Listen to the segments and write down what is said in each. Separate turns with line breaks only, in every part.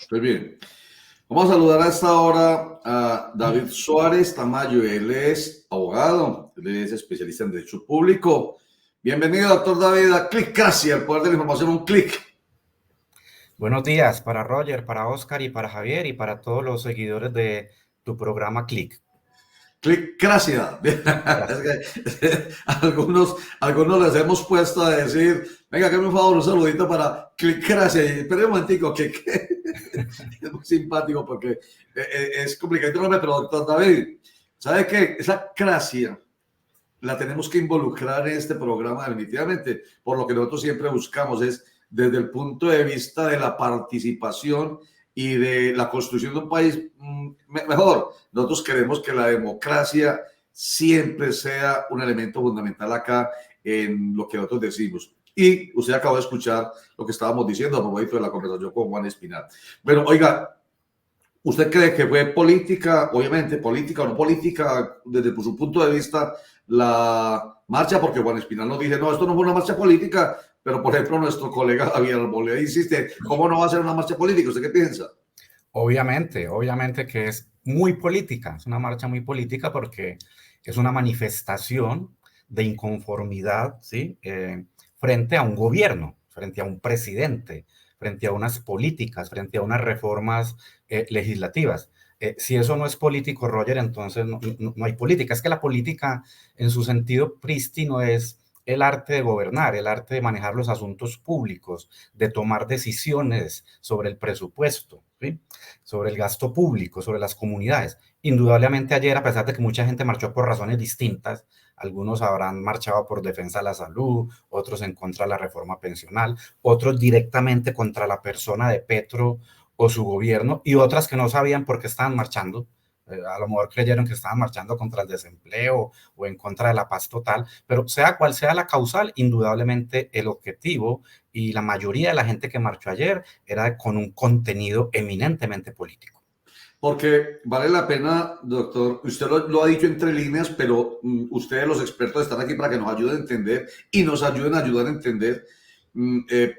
Pues bien, vamos a saludar a esta hora a David Suárez Tamayo. Él es abogado, él es especialista en Derecho Público. Bienvenido, doctor David, a Clickcracy, el poder de la información, un clic.
Buenos días para Roger, para Oscar y para Javier y para todos los seguidores de tu programa Click.
Clickcracy. Algunos les hemos puesto a decir, venga, que me favor, un saludito para Clickcracy. Espera un momentico, que es muy simpático porque es complicado el nombre, pero doctor David, ¿sabe qué? Esa cracia la tenemos que involucrar en este programa definitivamente, por lo que nosotros siempre buscamos es desde el punto de vista de la participación y de la construcción de un país mejor. Nosotros queremos que la democracia siempre sea un elemento fundamental acá en lo que nosotros decimos. Y usted acabó de escuchar lo que estábamos diciendo a propósito de la conversación con Juan Espinal. Bueno, oiga, ¿usted cree que fue política, obviamente política o no política, desde su punto de vista, la marcha? Porque Juan Espinal nos dice, no, esto no fue una marcha política, pero por ejemplo nuestro colega Javier Arboleda insiste, ¿cómo no va a ser una marcha política? ¿Usted qué piensa?
Obviamente que es muy política, es una marcha muy política porque es una manifestación de inconformidad, ¿sí? Frente a un gobierno, frente a un presidente, frente a unas políticas, frente a unas reformas legislativas. Si eso no es político, Roger, entonces no hay política. Es que la política en su sentido prístino es el arte de gobernar, el arte de manejar los asuntos públicos, de tomar decisiones sobre el presupuesto, ¿sí? Sobre el gasto público, sobre las comunidades. Indudablemente ayer, a pesar de que mucha gente marchó por razones distintas, algunos habrán marchado por defensa de la salud, otros en contra de la reforma pensional, otros directamente contra la persona de Petro o su gobierno, y otras que no sabían por qué estaban marchando. A lo mejor creyeron que estaban marchando contra el desempleo o en contra de la paz total, pero sea cual sea la causal, indudablemente el objetivo y la mayoría de la gente que marchó ayer era con un contenido eminentemente político.
Porque vale la pena, doctor, usted lo ha dicho entre líneas, pero ustedes los expertos están aquí para que nos ayuden a entender y nos ayuden a ayudar a entender,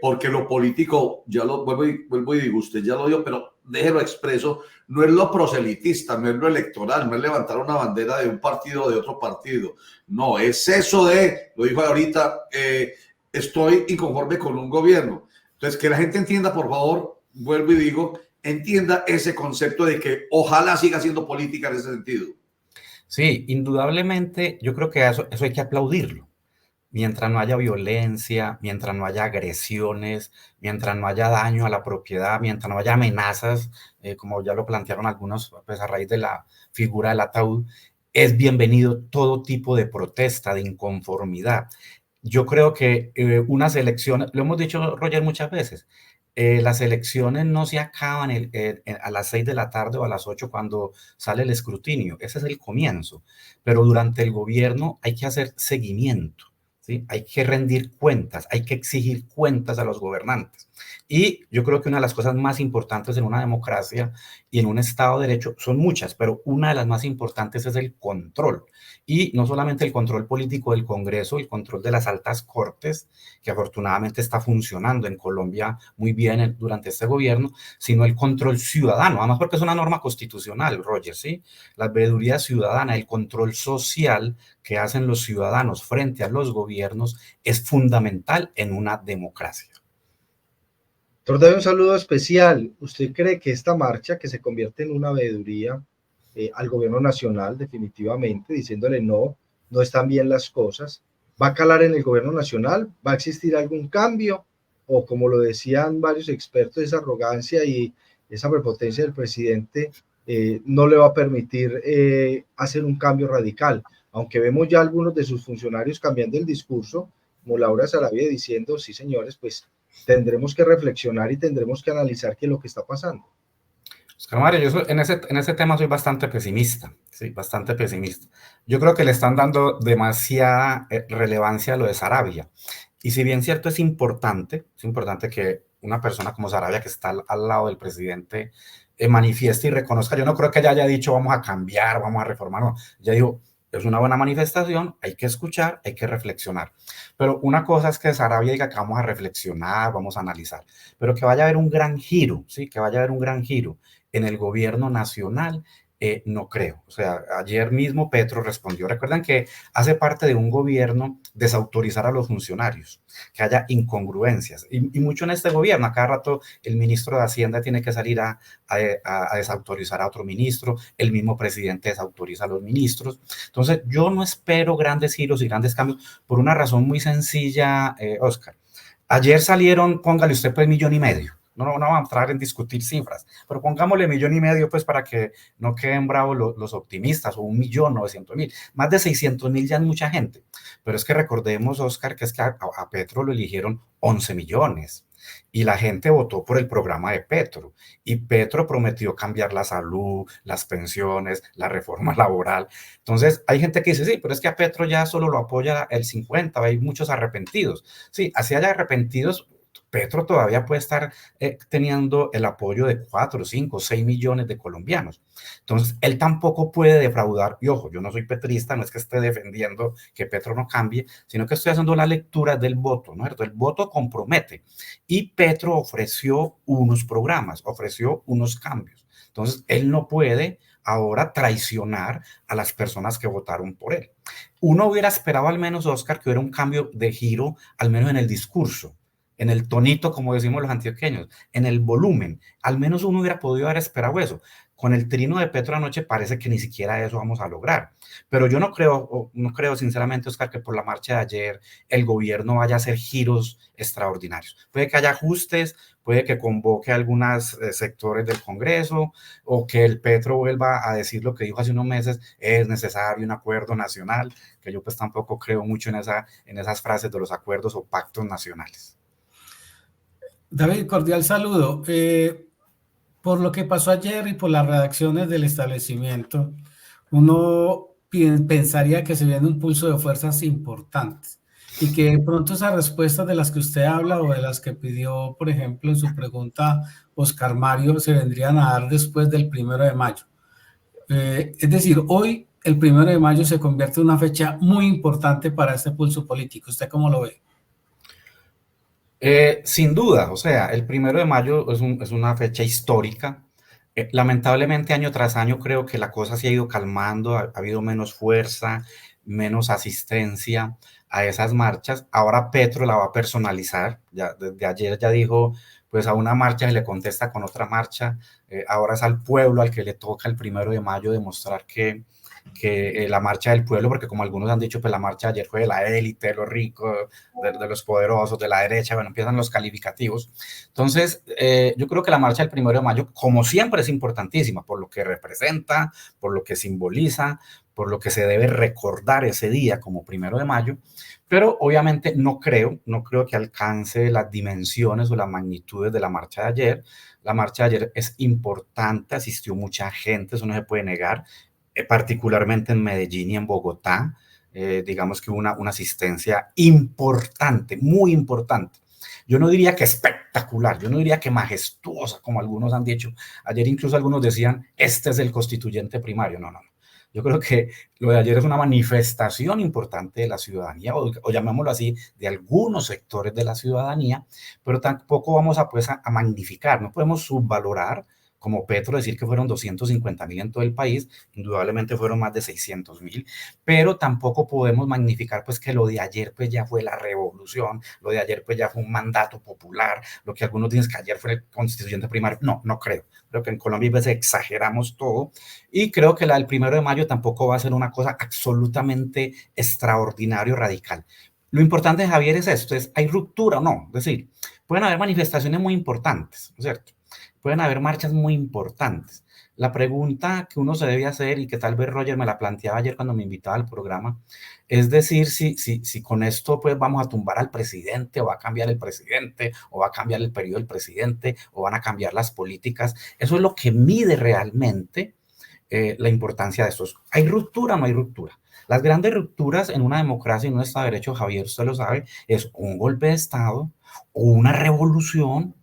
porque lo político, ya lo vuelvo y digo, usted ya lo dio, pero déjelo expreso, no es lo proselitista, no es lo electoral, no es levantar una bandera de un partido o de otro partido, no, es eso de, lo dijo ahorita, estoy inconforme con un gobierno. Entonces, que la gente entienda, por favor, vuelvo y digo, entienda ese concepto de que ojalá siga siendo política en ese sentido.
Sí, indudablemente yo creo que eso hay que aplaudirlo. Mientras no haya violencia, mientras no haya agresiones, mientras no haya daño a la propiedad, mientras no haya amenazas, como ya lo plantearon algunos, pues a raíz de la figura del ataúd, es bienvenido todo tipo de protesta, de inconformidad. Yo creo que unas elecciones, lo hemos dicho, Roger, muchas veces, las elecciones no se acaban a las 6 de la tarde o a las 8 cuando sale el escrutinio. Ese es el comienzo. Pero durante el gobierno hay que hacer seguimiento. ¿Sí? Hay que rendir cuentas, hay que exigir cuentas a los gobernantes. Y yo creo que una de las cosas más importantes en una democracia y en un Estado de Derecho son muchas, pero una de las más importantes es el control. Y no solamente el control político del Congreso, el control de las altas cortes, que afortunadamente está funcionando en Colombia muy bien durante este gobierno, sino el control ciudadano, además porque es una norma constitucional, Roger, ¿sí? La veeduría ciudadana, el control social que hacen los ciudadanos frente a los gobiernos es fundamental en una democracia.
Doctor David, un saludo especial. ¿Usted cree que esta marcha, que se convierte en una veeduría al gobierno nacional, definitivamente, diciéndole no están bien las cosas, va a calar en el gobierno nacional? ¿Va a existir algún cambio? O como lo decían varios expertos, esa arrogancia y esa prepotencia del presidente no le va a permitir hacer un cambio radical, aunque vemos ya algunos de sus funcionarios cambiando el discurso, como Laura Sarabia diciendo, sí señores, pues tendremos que reflexionar y tendremos que analizar qué es lo que está pasando.
Oscar Mario, yo en ese tema soy bastante pesimista, sí, bastante pesimista. Yo creo que le están dando demasiada relevancia a lo de Sarabia. Y si bien cierto es importante que una persona como Sarabia, que está al lado del presidente, manifieste y reconozca. Yo no creo que ella haya dicho vamos a cambiar, vamos a reformar, no. Ella dijo es una buena manifestación, hay que escuchar, hay que reflexionar. Pero una cosa es que Sarabia diga que vamos a reflexionar, vamos a analizar, pero que vaya a haber un gran giro, ¿sí? Que vaya a haber un gran giro en el gobierno nacional, no creo. O sea, ayer mismo Petro respondió. Recuerdan que hace parte de un gobierno desautorizar a los funcionarios, que haya incongruencias. Y mucho en este gobierno, a cada rato el ministro de Hacienda tiene que salir a desautorizar a otro ministro, el mismo presidente desautoriza a los ministros. Entonces, yo no espero grandes giros y grandes cambios por una razón muy sencilla, Oscar. Ayer salieron, póngale usted pues 1,5 millones. No vamos a entrar en discutir cifras, pero pongámosle 1,5 millones pues para que no queden bravos los optimistas, o 1.900.000. Más de 600.000 ya es mucha gente. Pero es que recordemos, Oscar, que es que a Petro lo eligieron 11 millones. Y la gente votó por el programa de Petro. Y Petro prometió cambiar la salud, las pensiones, la reforma laboral. Entonces, hay gente que dice, sí, pero es que a Petro ya solo lo apoya el 50, hay muchos arrepentidos. Sí, así haya arrepentidos, Petro todavía puede estar teniendo el apoyo de 4, 5, 6 millones de colombianos. Entonces, él tampoco puede defraudar. Y ojo, yo no soy petrista, no es que esté defendiendo que Petro no cambie, sino que estoy haciendo la lectura del voto, ¿no es cierto? El voto compromete. Y Petro ofreció unos programas, ofreció unos cambios. Entonces, él no puede ahora traicionar a las personas que votaron por él. Uno hubiera esperado al menos, Oscar, que hubiera un cambio de giro, al menos en el discurso, en el tonito, como decimos los antioqueños, en el volumen. Al menos uno hubiera podido haber esperado eso. Con el trino de Petro anoche parece que ni siquiera eso vamos a lograr. Pero yo no creo sinceramente, Oscar, que por la marcha de ayer el gobierno vaya a hacer giros extraordinarios. Puede que haya ajustes, puede que convoque a algunos sectores del Congreso, o que el Petro vuelva a decir lo que dijo hace unos meses, es necesario un acuerdo nacional, que yo pues tampoco creo mucho en esas frases de los acuerdos o pactos nacionales.
David, cordial saludo. Por lo que pasó ayer y por las reacciones del establecimiento, uno pensaría que se viene un pulso de fuerzas importantes y que de pronto esas respuestas de las que usted habla o de las que pidió, por ejemplo, en su pregunta Oscar Mario, se vendrían a dar después del 1 de mayo. Es decir, hoy el 1 de mayo se convierte en una fecha muy importante para este pulso político. ¿Usted cómo lo ve?
Sin duda, o sea, el 1 de mayo es una fecha histórica. Lamentablemente, año tras año, creo que la cosa se ha ido calmando, ha habido menos fuerza, menos asistencia a esas marchas. Ahora Petro la va a personalizar. Ya, desde ayer ya dijo, pues a una marcha se le contesta con otra marcha. Ahora es al pueblo al que le toca el 1 de mayo demostrar que la marcha del pueblo, porque como algunos han dicho, pues la marcha de ayer fue de la élite, de los ricos, de los poderosos, de la derecha, bueno, empiezan los calificativos. Entonces, yo creo que la marcha del 1 de mayo, como siempre, es importantísima, por lo que representa, por lo que simboliza, por lo que se debe recordar ese día como 1 de mayo, pero obviamente no creo que alcance las dimensiones o las magnitudes de la marcha de ayer. La marcha de ayer es importante, asistió mucha gente, eso no se puede negar, particularmente en Medellín y en Bogotá. Digamos que hubo una asistencia importante, muy importante. Yo no diría que espectacular, yo no diría que majestuosa, como algunos han dicho. Ayer incluso algunos decían, este es el constituyente primario. No. Yo creo que lo de ayer es una manifestación importante de la ciudadanía, o llamémoslo así, de algunos sectores de la ciudadanía, pero tampoco vamos a magnificar, no podemos subvalorar como Petro decir que fueron 250.000 en todo el país, indudablemente fueron más de 600.000, pero tampoco podemos magnificar pues que lo de ayer pues ya fue la revolución, lo de ayer pues ya fue un mandato popular, lo que algunos dicen que ayer fue el constituyente primario. No creo que en Colombia pues exageramos todo, y creo que la del 1 de mayo tampoco va a ser una cosa absolutamente extraordinario, radical. Lo importante, Javier, es esto, ¿hay ruptura o no? Es decir, pueden haber manifestaciones muy importantes, ¿no es cierto? Pueden haber marchas muy importantes. La pregunta que uno se debe hacer, y que tal vez Roger me la planteaba ayer cuando me invitaba al programa, es decir, si con esto pues vamos a tumbar al presidente, o va a cambiar el presidente, o va a cambiar el periodo del presidente, o van a cambiar las políticas. Eso es lo que mide realmente la importancia de estos. ¿Hay ruptura o no hay ruptura? Las grandes rupturas en una democracia y en un Estado de Derecho, Javier, usted lo sabe, es un golpe de Estado, o una revolución,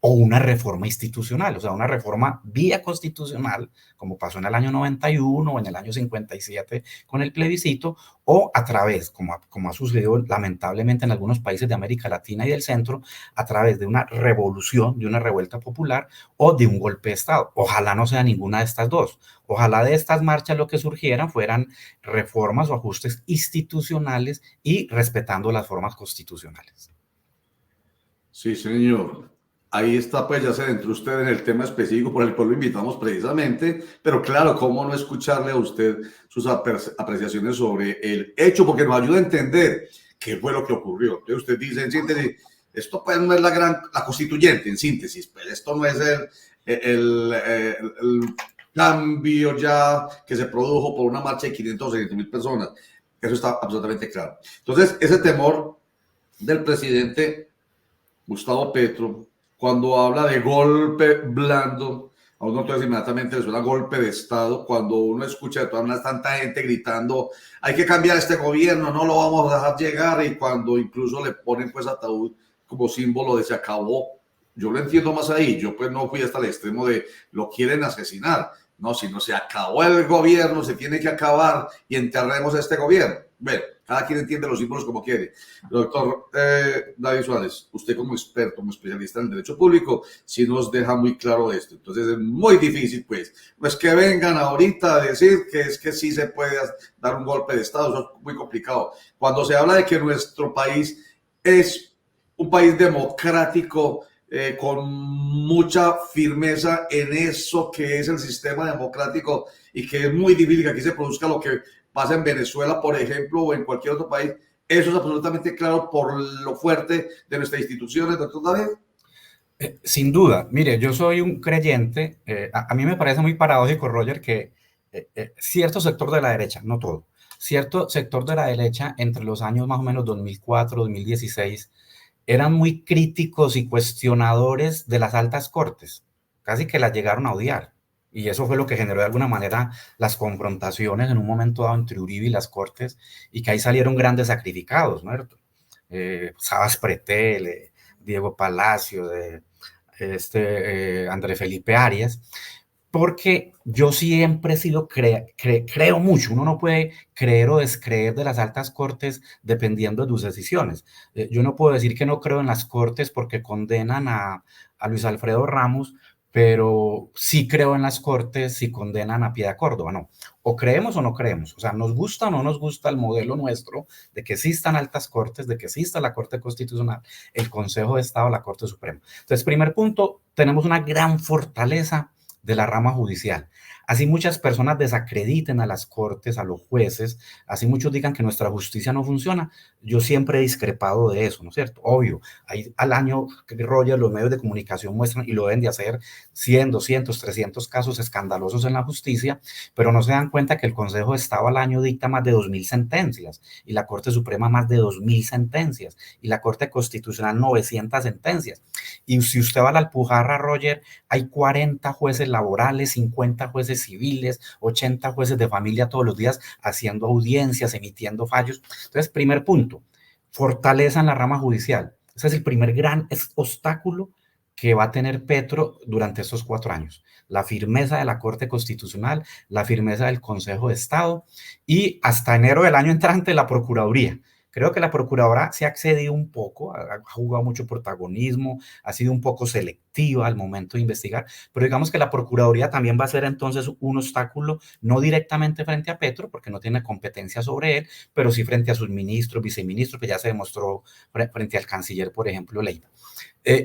o una reforma institucional, o sea, una reforma vía constitucional, como pasó en el año 91 o en el año 57 con el plebiscito, o a través, como ha sucedido lamentablemente en algunos países de América Latina y del centro, a través de una revolución, de una revuelta popular o de un golpe de Estado. Ojalá no sea ninguna de estas dos. Ojalá de estas marchas lo que surgieran fueran reformas o ajustes institucionales y respetando las formas constitucionales.
Sí, señor. Ahí está, pues ya se adentró usted en el tema específico por el cual lo invitamos precisamente, pero claro, cómo no escucharle a usted sus apreciaciones sobre el hecho, porque nos ayuda a entender qué fue lo que ocurrió. Entonces usted dice en síntesis, esto pues no es la constituyente, en síntesis, pues esto no es el cambio ya que se produjo por una marcha de 500 o 600 mil personas. Eso está absolutamente claro. Entonces, ese temor del presidente Gustavo Petro, cuando habla de golpe blando, a uno entonces inmediatamente le suena golpe de Estado. Cuando uno escucha de todas maneras tanta gente gritando, hay que cambiar este gobierno, no lo vamos a dejar llegar, y cuando incluso le ponen pues ataúd como símbolo de se acabó, yo lo entiendo más ahí. Yo pues no fui hasta el extremo de lo quieren asesinar, no, sino se acabó el gobierno, se tiene que acabar y enterremos a este gobierno. Bueno, cada quien entiende los símbolos como quiere. Doctor David Suárez, usted como experto, como especialista en derecho público, sí nos deja muy claro esto. Entonces es muy difícil, pues. No es que vengan ahorita a decir que es que sí se puede dar un golpe de Estado, eso es muy complicado. Cuando se habla de que nuestro país es un país democrático, con mucha firmeza en eso que es el sistema democrático, y que es muy difícil que aquí se produzca lo que pasa en Venezuela, por ejemplo, o en cualquier otro país. Eso es absolutamente claro por lo fuerte de nuestras instituciones, doctor David.
Sin duda, mire, yo soy un creyente, a mí me parece muy paradójico, Roger, que cierto sector de la derecha, no todo, cierto sector de la derecha entre los años más o menos 2004, 2016, eran muy críticos y cuestionadores de las altas cortes, casi que las llegaron a odiar. Y eso fue lo que generó de alguna manera las confrontaciones en un momento dado entre Uribe y las cortes, y que ahí salieron grandes sacrificados, ¿no? Sabas Pretel, Diego Palacio, André Felipe Arias, porque yo siempre he sido, creo mucho, uno no puede creer o descreer de las altas cortes dependiendo de sus decisiones. Yo no puedo decir que no creo en las cortes porque condenan a Luis Alfredo Ramos, pero sí creo en las cortes si condenan a Piedad Córdoba, no. O creemos o no creemos, o sea, nos gusta o no nos gusta el modelo nuestro de que existan altas cortes, de que exista la Corte Constitucional, el Consejo de Estado, la Corte Suprema. Entonces, primer punto, tenemos una gran fortaleza de la rama judicial. Así muchas personas desacrediten a las cortes, a los jueces, así muchos digan que nuestra justicia no funciona, yo siempre he discrepado de eso, ¿no es cierto? Obvio, hay al año, Roger, los medios de comunicación muestran, y lo deben de hacer, 100, 200, 300 casos escandalosos en la justicia, pero no se dan cuenta que el Consejo de Estado al año dicta más de 2.000 sentencias, y la Corte Suprema más de 2.000 sentencias, y la Corte Constitucional 900 sentencias. Y si usted va a la Alpujarra, Roger, hay 40 jueces laborales, 50 jueces civiles, 80 jueces de familia todos los días haciendo audiencias, emitiendo fallos. Entonces, primer punto, fortaleza en la rama judicial. Ese es el primer gran obstáculo que va a tener Petro durante estos 4 años. La firmeza de la Corte Constitucional, la firmeza del Consejo de Estado, y hasta enero del año entrante la Procuraduría. Creo que la Procuradora se ha excedido un poco, ha jugado mucho protagonismo, ha sido un poco selectiva al momento de investigar, pero digamos que la Procuraduría también va a ser entonces un obstáculo, no directamente frente a Petro, porque no tiene competencia sobre él, pero sí frente a sus ministros, viceministros, que ya se demostró frente al canciller, por ejemplo, Leiva.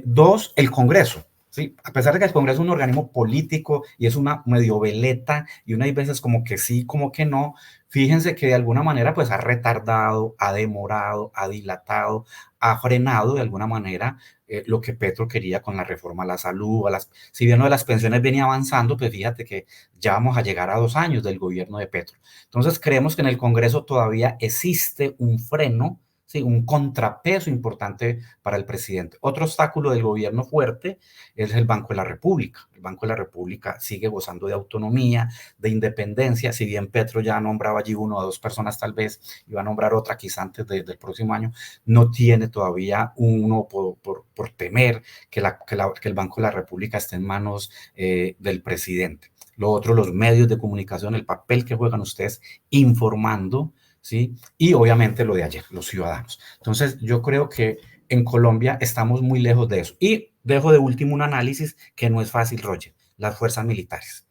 2, el Congreso. ¿Sí? A pesar de que el Congreso es un organismo político y es una medio veleta, y unas veces como que sí, como que no, fíjense que de alguna manera pues ha retardado, ha demorado, ha dilatado, ha frenado de alguna manera lo que Petro quería con la reforma a la salud, si bien lo de las pensiones venía avanzando, pues fíjate que ya vamos a llegar a 2 años del gobierno de Petro. Entonces creemos que en el Congreso todavía existe un freno, ¿sí? Un contrapeso importante para el presidente. Otro obstáculo del gobierno fuerte es el Banco de la República. El Banco de la República sigue gozando de autonomía, de independencia, si bien Petro ya nombraba allí 1 o 2 personas tal vez, y va a nombrar otra quizá antes del próximo año, no tiene todavía uno por temer que el Banco de la República esté en manos del presidente. Lo otro, los medios de comunicación, el papel que juegan ustedes informando, ¿sí? Y obviamente lo de ayer, los ciudadanos. Entonces, yo creo que en Colombia estamos muy lejos de eso. Y dejo de último un análisis que no es fácil, Roger, las fuerzas militares.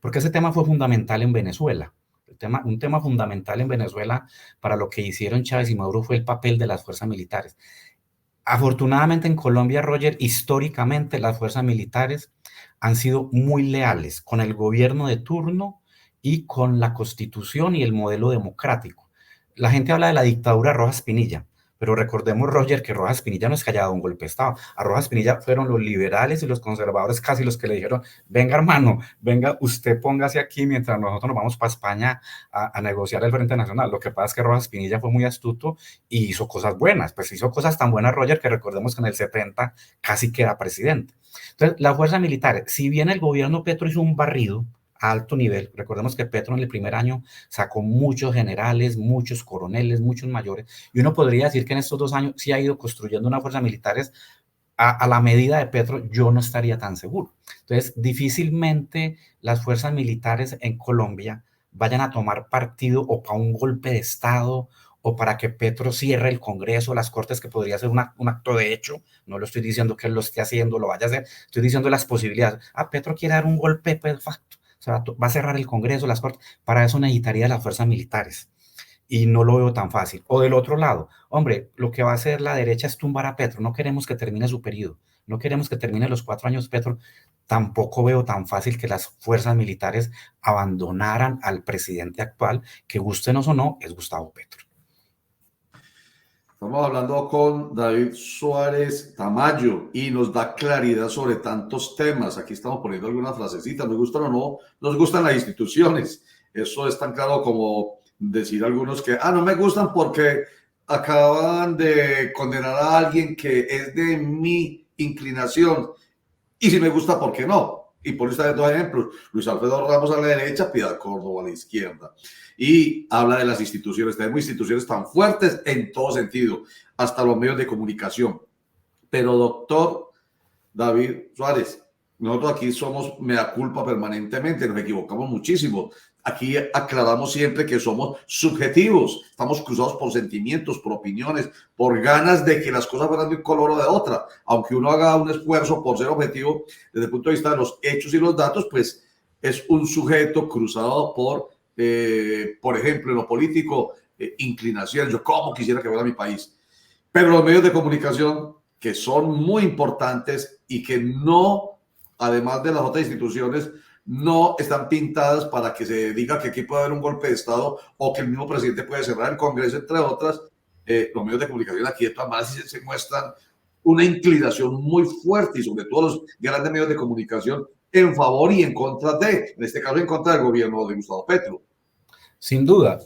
Porque ese tema fue fundamental en Venezuela. Un tema fundamental en Venezuela para lo que hicieron Chávez y Maduro fue el papel de las fuerzas militares. Afortunadamente en Colombia, Roger, históricamente las fuerzas militares han sido muy leales con el gobierno de turno y con la Constitución y el modelo democrático. La gente habla de la dictadura de Rojas Pinilla, pero recordemos, Roger, que Rojas Pinilla no es que haya dado un golpe de Estado. A Rojas Pinilla fueron los liberales y los conservadores casi los que le dijeron, venga hermano, venga, usted póngase aquí mientras nosotros nos vamos para España a negociar el Frente Nacional. Lo que pasa es que Rojas Pinilla fue muy astuto y hizo cosas buenas. Pues hizo cosas tan buenas, Roger, que recordemos que en el 70 casi queda presidente. Entonces, las fuerzas militares, si bien el gobierno Petro hizo un barrido a alto nivel, recordemos que Petro en el primer año sacó muchos generales, muchos coroneles, muchos mayores, y uno podría decir que en estos 2 años sí ha ido construyendo unas fuerzas militares a la medida de Petro. Yo no estaría tan seguro. Entonces, difícilmente las fuerzas militares en Colombia vayan a tomar partido o para un golpe de Estado o para que Petro cierre el Congreso, las Cortes, que podría ser un acto de hecho. No lo estoy diciendo que él lo esté haciendo, lo vaya a hacer, estoy diciendo las posibilidades. Petro quiere dar un golpe perfecto, o sea, va a cerrar el Congreso, las Cortes. Para eso necesitaría las fuerzas militares y no lo veo tan fácil. O del otro lado, hombre, lo que va a hacer la derecha es tumbar a Petro. No queremos que termine su periodo, no queremos que termine los 4 años Petro. Tampoco veo tan fácil que las fuerzas militares abandonaran al presidente actual, que gustenos o no, es Gustavo Petro.
Estamos hablando con David Suárez Tamayo y nos da claridad sobre tantos temas. Aquí estamos poniendo algunas frasecitas, nos gustan o no, nos gustan las instituciones. Eso es tan claro como decir algunos que, no me gustan porque acaban de condenar a alguien que es de mi inclinación. Y si me gusta, ¿por qué no? Y por eso hay 2 ejemplos. Luis Alfredo Ramos a la derecha, Piedad Córdoba a la izquierda. Y habla de las instituciones. Tenemos instituciones tan fuertes en todo sentido, hasta los medios de comunicación. Pero, doctor David Suárez, nosotros aquí somos mea culpa permanentemente, nos equivocamos muchísimo. Aquí aclaramos siempre que somos subjetivos, estamos cruzados por sentimientos, por opiniones, por ganas de que las cosas fueran de un color o de otra. Aunque uno haga un esfuerzo por ser objetivo desde el punto de vista de los hechos y los datos, pues es un sujeto cruzado por ejemplo, en lo político, inclinaciones. Yo cómo quisiera que fuera mi país. Pero los medios de comunicación, que son muy importantes y que no, además de las otras instituciones, no están pintadas para que se diga que aquí puede haber un golpe de Estado o que el mismo presidente puede cerrar el Congreso, entre otras. Los medios de comunicación aquí de todas maneras se muestran una inclinación muy fuerte, y sobre todo los grandes medios de comunicación, en favor y en contra de, en este caso en contra del gobierno de Gustavo Petro.
Sin duda,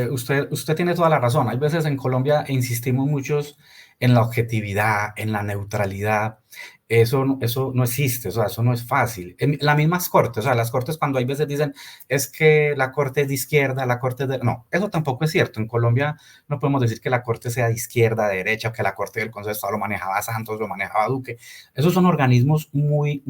usted tiene toda la razón. Hay veces en Colombia insistimos muchos en la objetividad, en la neutralidad. Eso no existe, o sea, eso no es fácil. En las mismas cortes, o sea, las cortes cuando hay veces dicen es que la corte es de izquierda, la corte es de... No, eso tampoco es cierto. En Colombia no podemos decir que la corte sea de izquierda, de derecha, o que la corte del Consejo de Estado lo manejaba Santos, lo manejaba Duque. Esos son organismos muy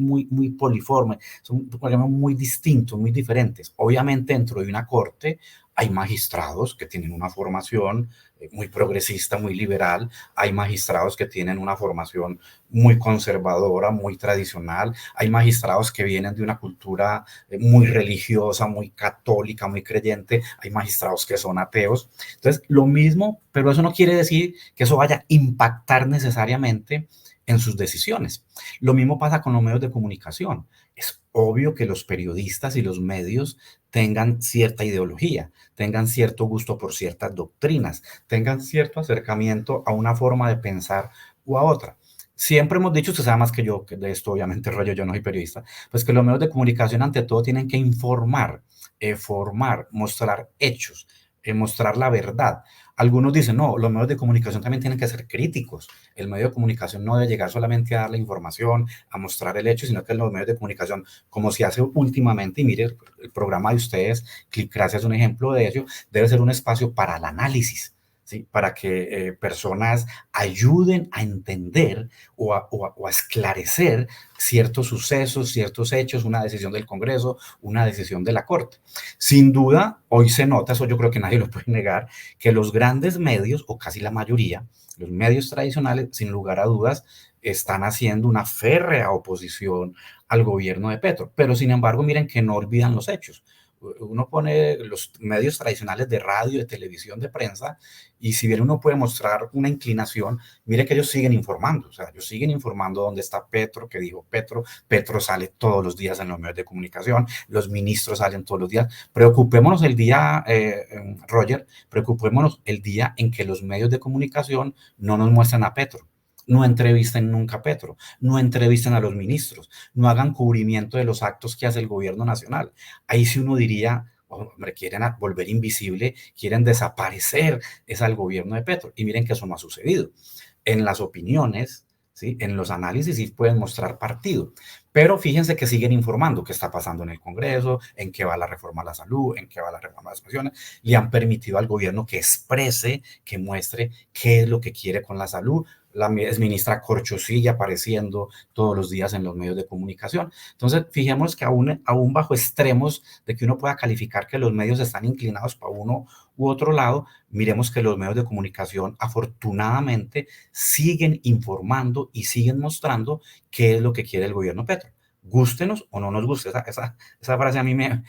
poliformes, son organismos muy distintos, muy diferentes. Obviamente dentro de una corte hay magistrados que tienen una formación muy progresista, muy liberal. Hay magistrados que tienen una formación muy conservadora, muy tradicional. Hay magistrados que vienen de una cultura muy religiosa, muy católica, muy creyente. Hay magistrados que son ateos. Entonces, lo mismo, pero eso no quiere decir que eso vaya a impactar necesariamente en sus decisiones. Lo mismo pasa con los medios de comunicación. Es obvio que los periodistas y los medios tengan cierta ideología, tengan cierto gusto por ciertas doctrinas, tengan cierto acercamiento a una forma de pensar o a otra. Siempre hemos dicho, usted sabe más que yo, que de esto obviamente rollo, yo no soy periodista, pues que los medios de comunicación ante todo tienen que informar, formar, mostrar hechos. mostrar la verdad. Algunos dicen, no, los medios de comunicación también tienen que ser críticos. El medio de comunicación no debe llegar solamente a dar la información, a mostrar el hecho, sino que los medios de comunicación, como se hace últimamente, y mire, el programa de ustedes, Clickracia es un ejemplo de ello, debe ser un espacio para el análisis, ¿sí? Para que personas ayuden a entender o a esclarecer ciertos sucesos, ciertos hechos, una decisión del Congreso, una decisión de la Corte. Sin duda, hoy se nota, eso yo creo que nadie lo puede negar, que los grandes medios, o casi la mayoría, los medios tradicionales, sin lugar a dudas, están haciendo una férrea oposición al gobierno de Petro. Pero sin embargo, miren que no olvidan los hechos. Uno pone los medios tradicionales de radio, de televisión, de prensa, y si bien uno puede mostrar una inclinación, mire que ellos siguen informando, o sea, ellos siguen informando dónde está Petro, qué dijo Petro. Petro sale todos los días en los medios de comunicación, los ministros salen todos los días. Preocupémonos el día, Roger, preocupémonos el día en que los medios de comunicación no nos muestran a Petro. No entrevisten nunca a Petro, no entrevisten a los ministros, no hagan cubrimiento de los actos que hace el gobierno nacional. Ahí sí uno diría, oh, hombre, quieren volver invisible, quieren desaparecer es al gobierno de Petro. Y miren que eso no ha sucedido. En las opiniones, ¿sí? En los análisis sí pueden mostrar partido, pero fíjense que siguen informando qué está pasando en el Congreso, en qué va la reforma a la salud, en qué va la reforma a las pensiones. Le han permitido al gobierno que exprese, que muestre qué es lo que quiere con la salud. La exministra Corcho sigue apareciendo todos los días en los medios de comunicación. Entonces, fijemos que aún bajo extremos de que uno pueda calificar que los medios están inclinados para uno u otro lado, miremos que los medios de comunicación afortunadamente siguen informando y siguen mostrando qué es lo que quiere el gobierno Petro. Gústenos o no nos guste, esa frase a mí me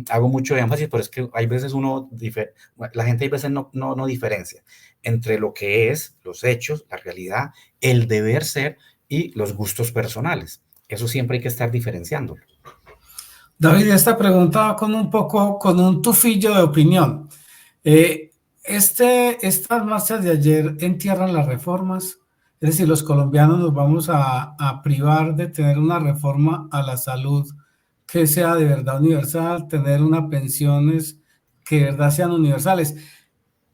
hago mucho énfasis, pero es que hay veces la gente hay veces no diferencia entre lo que es, los hechos, la realidad, el deber ser y los gustos personales. Eso siempre hay que estar diferenciándolo.
David, esta pregunta va con un tufillo de opinión. Estas marchas de ayer entierran las reformas, es decir, los colombianos nos vamos a privar de tener una reforma a la salud que sea de verdad universal, tener unas pensiones que de verdad sean universales.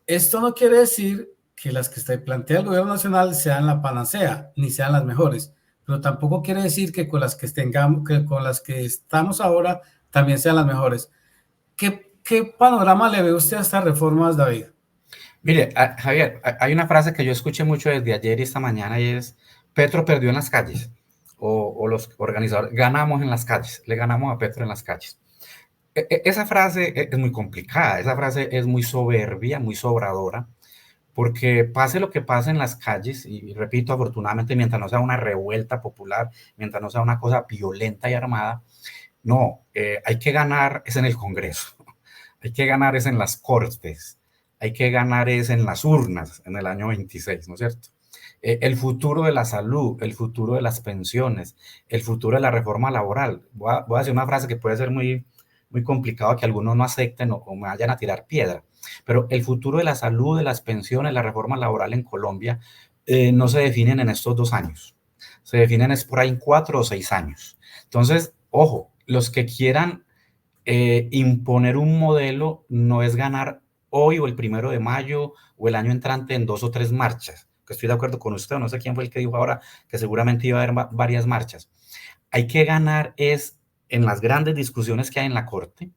Esto no quiere decir que las que se plantea el gobierno nacional sean la panacea, ni sean las mejores, pero tampoco quiere decir que con las que estamos ahora también sean las mejores. ¿Qué panorama le ve usted a estas reformas, David?
Mire, Javier, hay una frase que yo escuché mucho desde ayer y esta mañana y es, Petro perdió en las calles, o los organizadores, ganamos en las calles, le ganamos a Petro en las calles. Esa frase es muy complicada, esa frase es muy soberbia, muy sobradora, porque pase lo que pase en las calles, y repito, afortunadamente, mientras no sea una revuelta popular, mientras no sea una cosa violenta y armada, no, hay que ganar es en el Congreso, hay que ganar es en las Cortes, hay que ganar es en las urnas en el año 26, ¿no es cierto? El futuro de la salud, el futuro de las pensiones, el futuro de la reforma laboral. Voy a decir una frase que puede ser muy complicado que algunos no acepten o me vayan a tirar piedra, pero el futuro de la salud, de las pensiones, la reforma laboral en Colombia no se definen en estos 2 años, se definen es por ahí en 4 o 6 años. Entonces, ojo, los que quieran imponer un modelo no es ganar hoy o el 1 de mayo o el año entrante en 2 o 3 marchas, que estoy de acuerdo con usted, no sé quién fue el que dijo ahora que seguramente iba a haber varias marchas. Hay que ganar es en las grandes discusiones que hay en la Corte.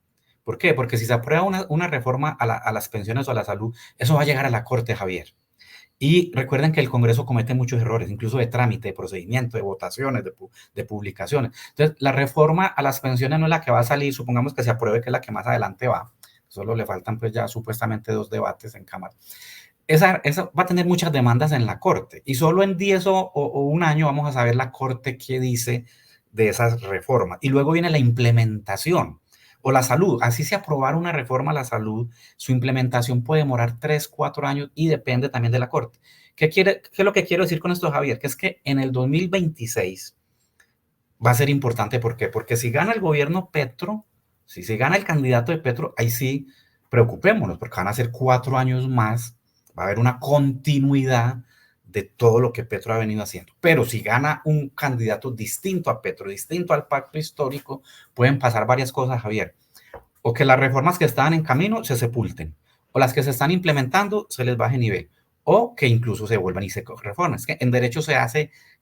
¿Por qué? Porque si se aprueba una reforma a las pensiones o a la salud, eso va a llegar a la Corte, Javier. Y recuerden que el Congreso comete muchos errores, incluso de trámite, de procedimiento, de votaciones, de publicaciones. Entonces, la reforma a las pensiones no es la que va a salir, supongamos que se apruebe, que es la que más adelante va. Solo le faltan pues ya supuestamente 2 debates en Cámara. Esa va a tener muchas demandas en la Corte y solo en 10 o 1 año vamos a saber la Corte qué dice de esas reformas. Y luego viene la implementación o la salud. Así se aprobara una reforma a la salud, su implementación puede demorar 3, 4 años y depende también de la Corte. ¿Qué es lo que quiero decir con esto, Javier? Que es que en el 2026 va a ser importante. ¿Por qué? Porque si gana el gobierno Petro, si se gana el candidato de Petro, ahí sí preocupémonos, porque van a ser 4 años más, va a haber una continuidad de todo lo que Petro ha venido haciendo. Pero si gana un candidato distinto a Petro, distinto al pacto histórico, pueden pasar varias cosas, Javier. O que las reformas que estaban en camino se sepulten, o las que se están implementando se les baje nivel, o que incluso se vuelvan y se reformen. Es que en derecho se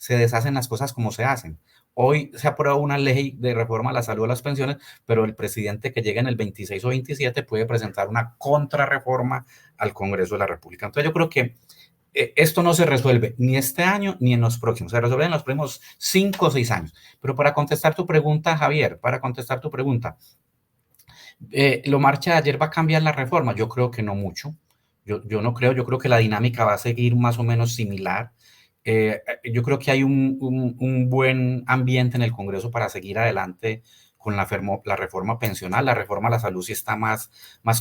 deshacen las cosas como se hacen. Hoy se aprueba una ley de reforma a la salud, a las pensiones, pero el presidente que llegue en el 26 o 27 puede presentar una contrarreforma al Congreso de la República. Entonces yo creo que esto no se resuelve ni este año ni en los próximos, se resuelve en los próximos 5 o 6 años. Pero para contestar tu pregunta, Javier, para contestar tu pregunta, ¿lo marcha de ayer va a cambiar la reforma? Yo creo que no mucho. Yo no creo, yo creo que la dinámica va a seguir más o menos similar. Yo creo que hay un buen ambiente en el Congreso para seguir adelante con la reforma pensional. La reforma a la salud sí está más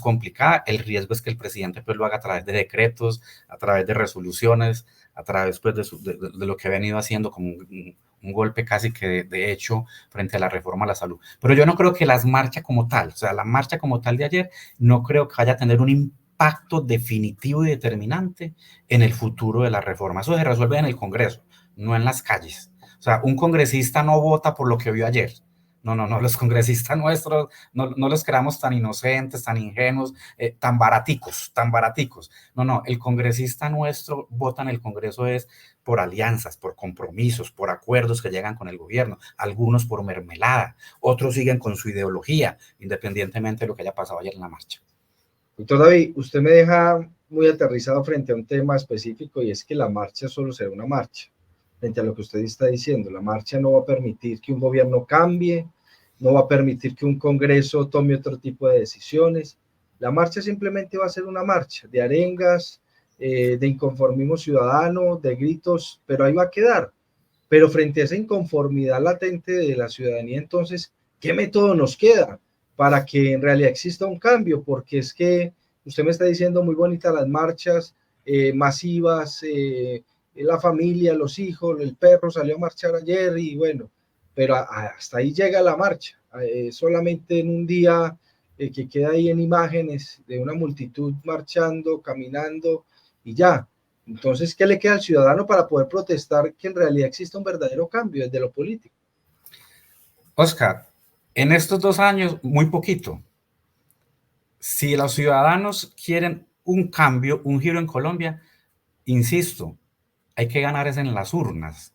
complicada. El riesgo es que el presidente pues lo haga a través de decretos, a través de resoluciones, a través pues, de lo que ha venido haciendo como un golpe casi que de hecho frente a la reforma a la salud. Pero yo no creo que las marchas como tal, o sea, la marcha como tal de ayer, no creo que vaya a tener un impacto definitivo y determinante en el futuro de la reforma. Eso se resuelve en el Congreso, no en las calles. O sea, un congresista no vota por lo que vio ayer. No, los congresistas nuestros, no los creamos tan inocentes, tan ingenuos, tan baraticos. No, el congresista nuestro vota en el Congreso es por alianzas, por compromisos, por acuerdos que llegan con el gobierno, algunos por mermelada, otros siguen con su ideología, independientemente de lo que haya pasado ayer en la marcha.
Doctor David, usted me deja muy aterrizado frente a un tema específico y es que la marcha solo será una marcha. Frente a lo que usted está diciendo, la marcha no va a permitir que un gobierno cambie, no va a permitir que un Congreso tome otro tipo de decisiones. La marcha simplemente va a ser una marcha de arengas, de inconformismo ciudadano, de gritos, pero ahí va a quedar. Pero frente a esa inconformidad latente de la ciudadanía, entonces, ¿qué método nos queda para que en realidad exista un cambio? Porque es que usted me está diciendo muy bonitas las marchas masivas, la familia, los hijos, el perro salió a marchar ayer y bueno, pero hasta ahí llega la marcha, solamente en un día que queda ahí en imágenes de una multitud marchando, caminando y ya. Entonces, ¿qué le queda al ciudadano para poder protestar que en realidad exista un verdadero cambio desde lo político?
Oscar, en estos 2 años, muy poquito. Si los ciudadanos quieren un cambio, un giro en Colombia, insisto, hay que ganar es en las urnas.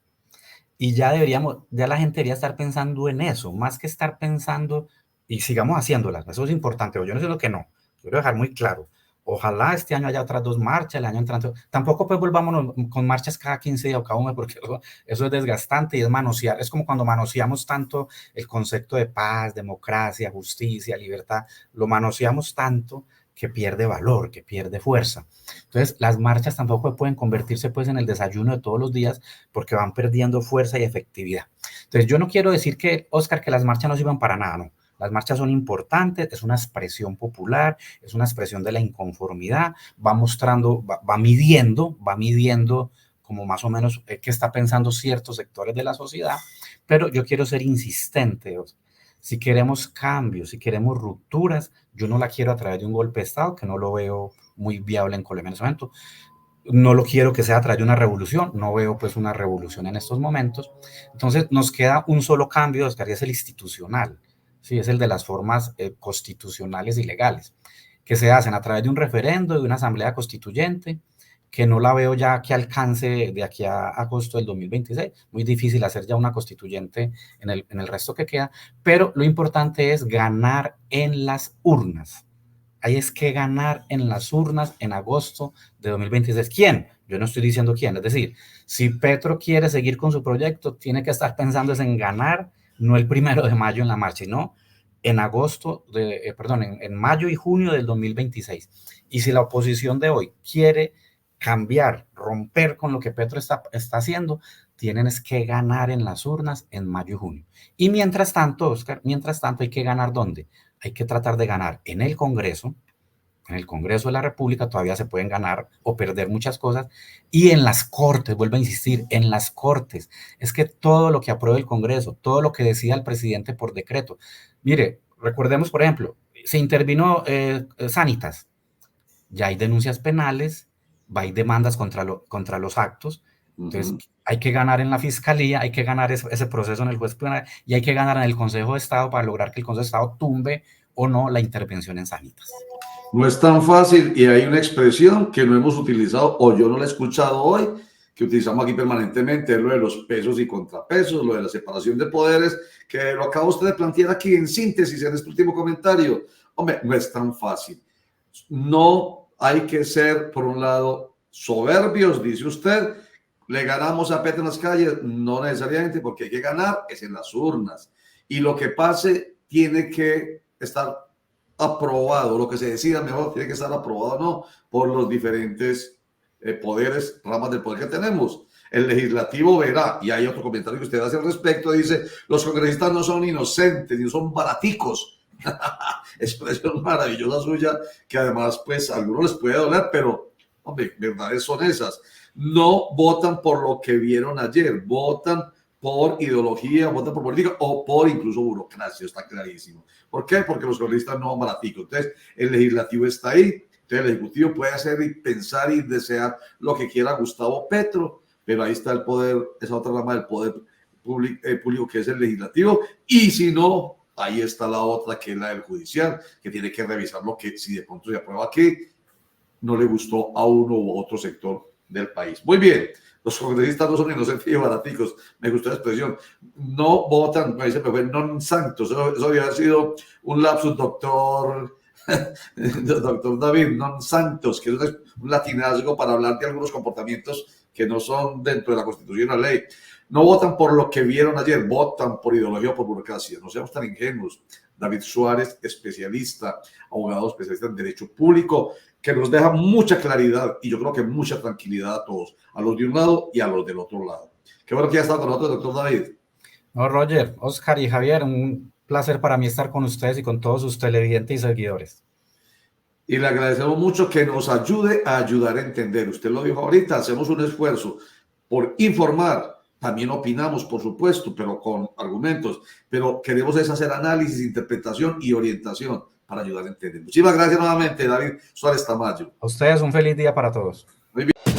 Y ya la gente debería estar pensando en eso, más que estar pensando, y sigamos haciéndolas, eso es importante, yo no sé lo que no, quiero dejar muy claro. Ojalá este año haya otras 2 marchas, el año entrante. Tampoco pues volvámonos con marchas cada 15 días o cada 1, porque eso es desgastante y es manosear. Es como cuando manoseamos tanto el concepto de paz, democracia, justicia, libertad. Lo manoseamos tanto que pierde valor, que pierde fuerza. Entonces, las marchas tampoco pueden convertirse pues en el desayuno de todos los días porque van perdiendo fuerza y efectividad. Entonces, yo no quiero decir que, Oscar, que las marchas no sirvan para nada, no. Las marchas son importantes, es una expresión popular, es una expresión de la inconformidad, va mostrando, va midiendo como más o menos qué está pensando ciertos sectores de la sociedad, pero yo quiero ser insistente. Si queremos cambios, si queremos rupturas, yo no la quiero a través de un golpe de Estado, que no lo veo muy viable en Colombia en este momento. No lo quiero que sea a través de una revolución, no veo pues una revolución en estos momentos. Entonces nos queda un solo cambio, Oscar, y es el institucional. Sí, es el de las formas constitucionales y legales, que se hacen a través de un referendo, de una asamblea constituyente, que no la veo ya que alcance de aquí a agosto del 2026. Muy difícil hacer ya una constituyente en el resto que queda, pero lo importante es ganar en las urnas. Ahí es que ganar en las urnas en agosto de 2026. ¿Quién? Yo no estoy diciendo quién. Es decir, si Petro quiere seguir con su proyecto, tiene que estar pensando en ganar, no el 1 de mayo en la marcha, sino en en mayo y junio del 2026. Y si la oposición de hoy quiere cambiar, romper con lo que Petro está haciendo, tienen que ganar en las urnas en mayo y junio. Y mientras tanto, Oscar, hay que ganar ¿dónde? Hay que tratar de ganar en el Congreso de la República todavía se pueden ganar o perder muchas cosas, y en las Cortes, vuelvo a insistir, en las Cortes, es que todo lo que apruebe el Congreso, todo lo que decida el presidente por decreto, mire, recordemos, por ejemplo, se intervino Sanitas, ya hay denuncias penales, hay demandas contra los actos, entonces hay que ganar en la fiscalía, hay que ganar ese proceso en el juez penal y hay que ganar en el Consejo de Estado para lograr que el Consejo de Estado tumbe o no la intervención en Sanitas.
No es tan fácil y hay una expresión que no hemos utilizado o yo no la he escuchado hoy, que utilizamos aquí permanentemente, es lo de los pesos y contrapesos, lo de la separación de poderes, que lo acaba usted de plantear aquí en síntesis en este último comentario. Hombre, no es tan fácil. No hay que ser, por un lado, soberbios, dice usted. ¿Le ganamos a Petro en las calles? No necesariamente, porque hay que ganar es en las urnas. Y lo que pase tiene que estar aprobado, lo que se decida mejor, tiene que estar aprobado no por los diferentes poderes, ramas del poder que tenemos. El legislativo verá, y hay otro comentario que usted hace al respecto, dice, los congresistas no son inocentes, ni son baraticos. Expresión maravillosa suya, que además, pues, a algunos les puede doler, pero, hombre, verdades son esas. No votan por lo que vieron ayer, votan por ideología, votan por política o por incluso burocracia, está clarísimo. ¿Por qué? Porque los congresistas no son baraticos. Entonces, el legislativo está ahí, entonces el ejecutivo puede hacer y pensar y desear lo que quiera Gustavo Petro, pero ahí está el poder, esa otra rama del poder público que es el legislativo, y si no, ahí está la otra que es la del judicial, que tiene que revisar lo que si de pronto se aprueba aquí, no le gustó a uno u otro sector del país. Muy bien, los congresistas no son inocentes y baraticos, me gustó la expresión, no votan, me dice, pero non santos, eso había sido un lapsus, doctor David, non santos, que es un latinazgo para hablar de algunos comportamientos que no son dentro de la Constitución y la ley. No votan por lo que vieron ayer, votan por ideología o por burocracia. No seamos tan ingenuos. David Suárez, especialista, abogado especialista en derecho público, que nos deja mucha claridad y yo creo que mucha tranquilidad a todos, a los de un lado y a los del otro lado. Qué bueno que ya está con nosotros, doctor David.
No, Roger, Oscar y Javier, un placer para mí estar con ustedes y con todos sus televidentes y seguidores.
Y le agradecemos mucho que nos ayude a ayudar a entender. Usted lo dijo ahorita, hacemos un esfuerzo por informar. También opinamos, por supuesto, pero con argumentos. Pero queremos es hacer análisis, interpretación y orientación para ayudar a entender. Muchísimas gracias nuevamente, David Suárez Tamayo.
A ustedes un feliz día para todos.
Muy bien.